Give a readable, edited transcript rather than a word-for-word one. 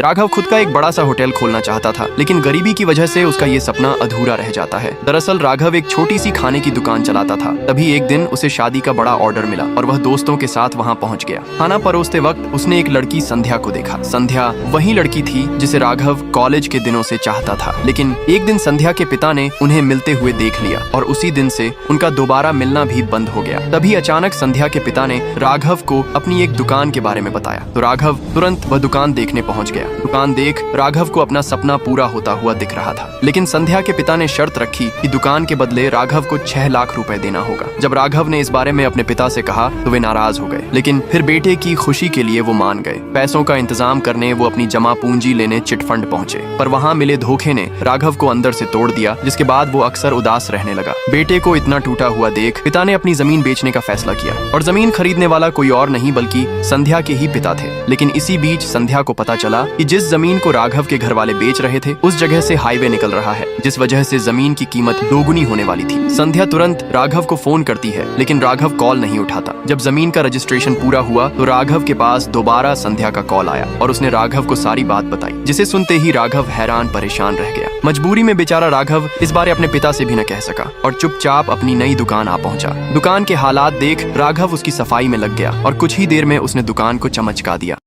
राघव खुद का एक बड़ा सा होटल खोलना चाहता था, लेकिन गरीबी की वजह से उसका ये सपना अधूरा रह जाता है। दरअसल राघव एक छोटी सी खाने की दुकान चलाता था। तभी एक दिन उसे शादी का बड़ा ऑर्डर मिला और वह दोस्तों के साथ वहाँ पहुँच गया। खाना परोसते वक्त उसने एक लड़की संध्या को देखा। संध्या वही लड़की थी जिसे राघव कॉलेज के दिनों से चाहता था, लेकिन एक दिन संध्या के पिता ने उन्हें मिलते हुए देख लिया और उसी दिन से उनका दोबारा मिलना भी बंद हो गया। तभी अचानक संध्या के पिता ने राघव को अपनी एक दुकान के बारे में बताया, तो राघव तुरंत वह दुकान देखने पहुंच गया। दुकान देख राघव को अपना सपना पूरा होता हुआ दिख रहा था, लेकिन संध्या के पिता ने शर्त रखी कि दुकान के बदले राघव को 6 लाख रुपए देना होगा। जब राघव ने इस बारे में अपने पिता से कहा तो वे नाराज हो गए, लेकिन फिर बेटे की खुशी के लिए वो मान गए। पैसों का इंतजाम करने वो अपनी जमा पूंजी लेने चिटफंड पहुंचे, पर वहाँ मिले धोखे ने राघव को अंदर से तोड़ दिया, जिसके बाद वो अक्सर उदास रहने लगा। बेटे को इतना टूटा हुआ देख पिता ने अपनी जमीन बेचने का फैसला किया और जमीन खरीदने वाला कोई और नहीं बल्कि संध्या के ही पिता थे। लेकिन इसी बीच संध्या को पता चला कि जिस जमीन को राघव के घर वाले बेच रहे थे उस जगह से हाईवे निकल रहा है, जिस वजह से जमीन की कीमत दोगुनी होने वाली थी। संध्या तुरंत राघव को फोन करती है, लेकिन राघव कॉल नहीं उठाता। जब जमीन का रजिस्ट्रेशन पूरा हुआ तो राघव के पास दोबारा संध्या का कॉल आया और उसने राघव को सारी बात बताई, जिसे सुनते ही राघव हैरान परेशान रह गया। मजबूरी में बेचारा राघव इस बारे अपने पिता से भी न कह सका और चुपचाप अपनी नई दुकान आ पहुंचा। दुकान के हालात देख राघव उसकी सफाई में लग गया और कुछ ही देर में उसने दुकान को चमचका दिया।